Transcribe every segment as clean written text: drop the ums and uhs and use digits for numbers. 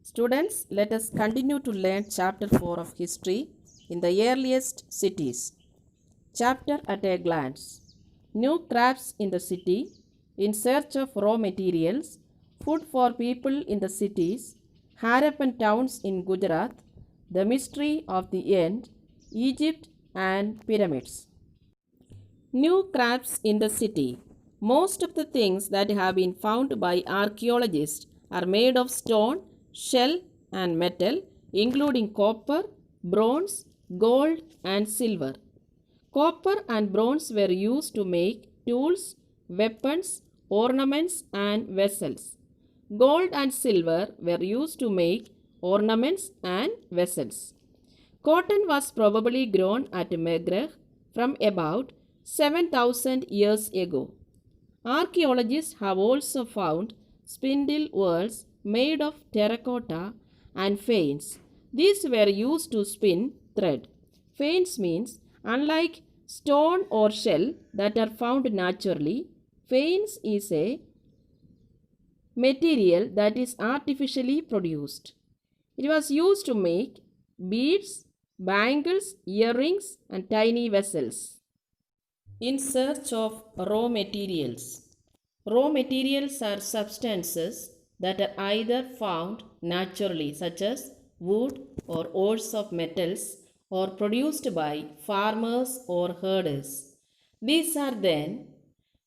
Students, let us continue to learn Chapter 4 of History in the earliest cities. Chapter at a glance. New crafts in the city, in search of raw materials, food for people in the cities, Harappan towns in Gujarat, the mystery of the end, Egypt and pyramids. New crafts in the city. Most of the things that have been found by archaeologists are made of stone, shell, and metal, including copper, bronze, gold, and silver. Copper and bronze were used to make tools, weapons, ornaments, and vessels. Gold and silver were used to make ornaments and vessels. Cotton was probably grown at Megreh from about 7,000 years ago. Archaeologists have also found spindle wheels made of terracotta and fanes. These were used to spin thread. Fanes means, unlike stone or shell that are found naturally, fanes is a material that is artificially produced. It was used to make beads, bangles, earrings, and tiny vessels. In search of raw materials. Raw materials are substances that are either found naturally, such as wood or ores of metals, or produced by farmers or herders. These are then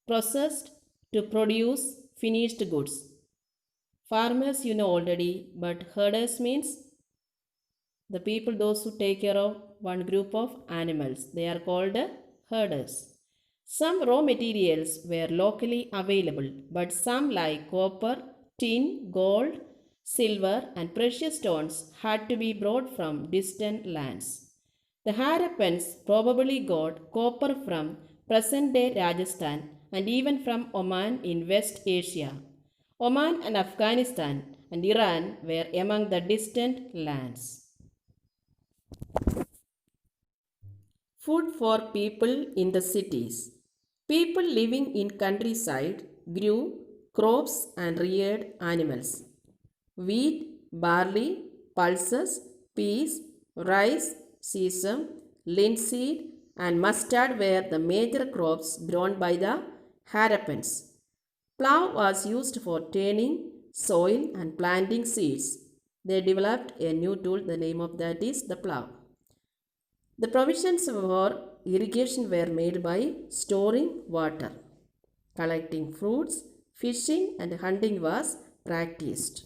processed to produce finished goods. Farmers you know already, but herders means the people those who take care of one group of animals. They are called herders. Some raw materials were locally available, but some like copper, tin, gold, silver, and precious stones had to be brought from distant lands. The Harappans probably got copper from present day Rajasthan and even from Oman in West Asia. Oman and Afghanistan and Iran were among the distant lands. Food for people in the cities. People living in countryside grew crops and reared animals. Wheat, barley, pulses, peas, rice, sesame, linseed, and mustard were the major crops grown by the Harappans. Plough was used for turning soil and planting seeds. They developed a new tool, the name of that is the plough. The provisions for irrigation were made by storing water. Collecting fruits, fishing, and hunting was practiced.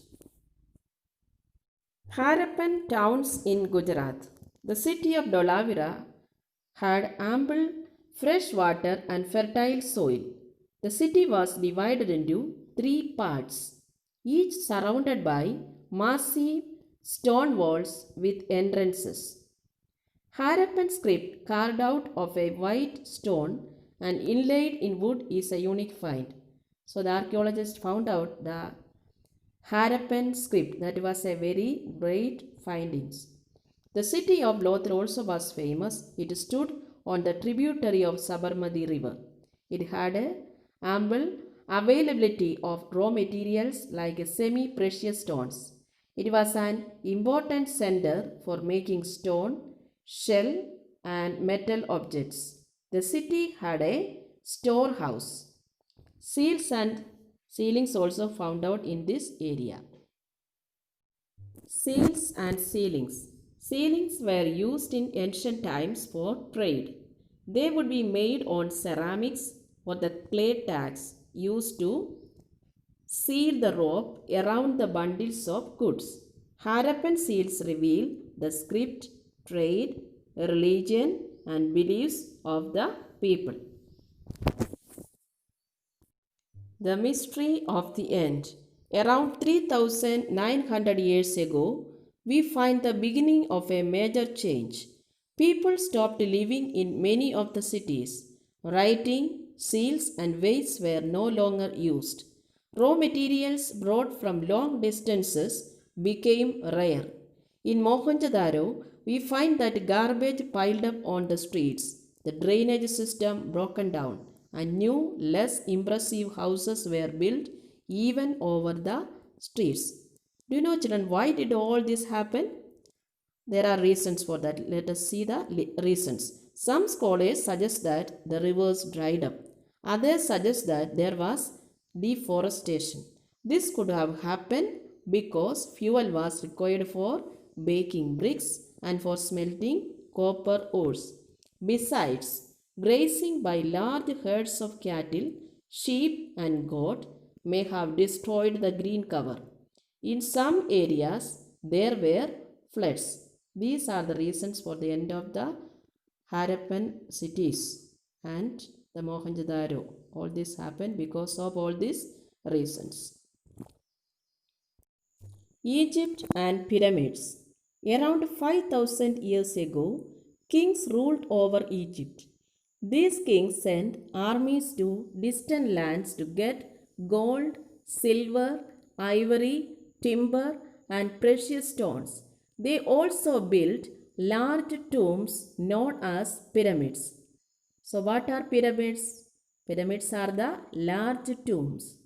Harappan towns in Gujarat. The city of Dholavira had ample fresh water and fertile soil. The city was divided into three parts, each surrounded by massive stone walls with entrances. Harappan script carved out of a white stone and inlaid in wood is a unique find. So the archaeologists found out the Harappan script. That was a very great findings. The city of Lothal also was famous. It stood on the tributary of Sabarmati river. It had a ample availability of raw materials like semi-precious stones. It was an important center for making stone, shell, and metal objects. The city had a storehouse. Seals and ceilings also found out in this area. Seals and ceilings. Ceilings were used in ancient times for trade. They would be made on ceramics or the clay tags used to seal the rope around the bundles of goods. Harappan seals reveal the script, trade, religion, and beliefs of the people. The mystery of the end. Around 3,900 years ago, we find the beginning of a major change. People stopped living in many of the cities. Writing, seals, and weights were no longer used. Raw materials brought from long distances became rare. In Mohenjo-daro, we find that garbage piled up on the streets, the drainage system broken down, and new, less impressive houses were built even over the streets. Do you know, children, why did all this happen? There are reasons for that. Let us see the reasons. Some scholars suggest that the rivers dried up. Others suggest that there was deforestation. This could have happened because fuel was required for baking bricks and for smelting copper ores. Besides, grazing by large herds of cattle, sheep, and goat may have destroyed the green cover. In some areas, there were floods. These are the reasons for the end of the Harappan cities and the Mohenjo-daro. All this happened because of all these reasons. Egypt and pyramids. Around 5000 years ago, kings ruled over Egypt. These kings sent armies to distant lands to get gold, silver, ivory, timber, and precious stones. They also built large tombs known as pyramids. So, what are pyramids? Pyramids are the large tombs.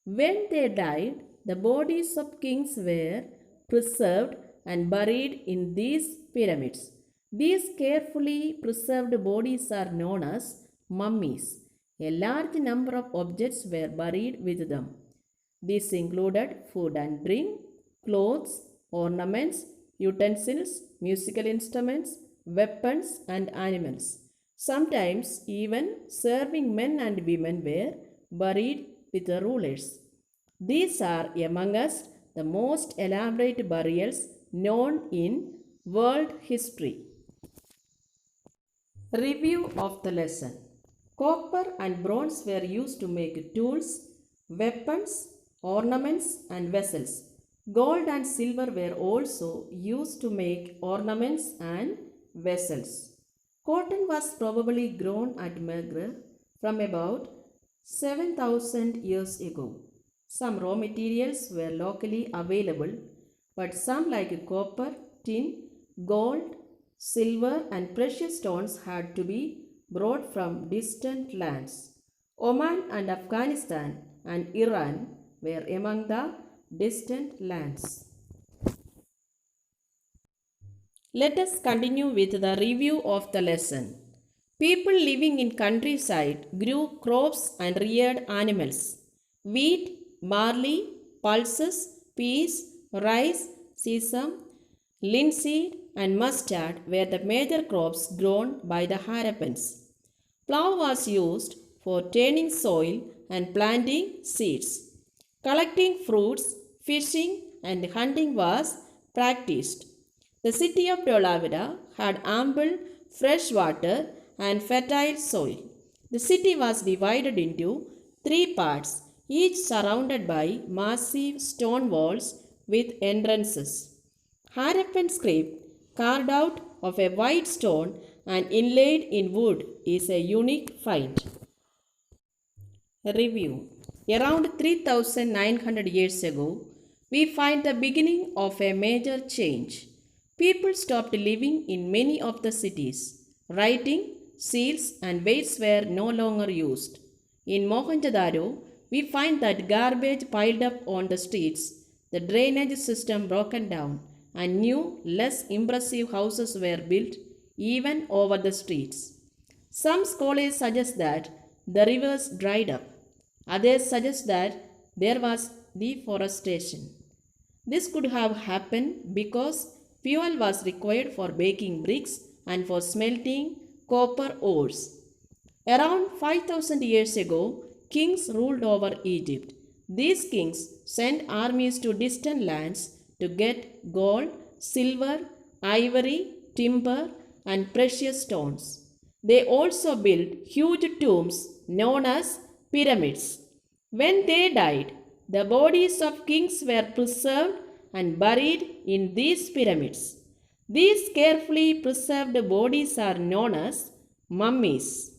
When they died, the bodies of kings were preserved and buried in these pyramids. These carefully preserved bodies are known as mummies. A large number of objects were buried with them. These included food and drink, clothes, ornaments, utensils, musical instruments, weapons, and animals. Sometimes even serving men and women were buried with the rulers. These are among us the most elaborate burials known in world history. Review of the lesson. Copper and bronze were used to make tools, weapons, ornaments, and vessels. Gold and silver were also used to make ornaments and vessels. Cotton was probably grown at Megra from about 7000 years ago. Some raw materials were locally available, but some like copper, tin, gold, silver, and precious stones had to be brought from distant lands. Oman and Afghanistan and Iran were among the distant lands. Let us continue with the review of the lesson. People living in countryside grew crops and reared animals. Wheat, barley, pulses, peas, rice, sesame, linseed, and mustard were the major crops grown by the Harappans. Plough was used for turning soil and planting seeds. Collecting fruits, fishing, and hunting was practiced. The city of Dolavira had ample fresh water and fertile soil. The city was divided into three parts, each surrounded by massive stone walls with entrances. Harappan script, carved out of a white stone and inlaid in wood, is a unique find. Review. Around 3900 years ago, we find the beginning of a major change. People stopped living in many of the cities. Writing, seals, and weights were no longer used. In Mohenjo-daro, we find that garbage piled up on the streets, the drainage system broken down, and new, less impressive houses were built even over the streets. Some scholars suggest that the rivers dried up. Others suggest that there was deforestation. This could have happened because fuel was required for baking bricks and for smelting copper ores. Around 5000 years ago, kings ruled over Egypt. These kings sent armies to distant lands to get gold, silver, ivory, timber, and precious stones. They also built huge tombs known as pyramids. When they died, the bodies of kings were preserved and buried in these pyramids. These carefully preserved bodies are known as mummies.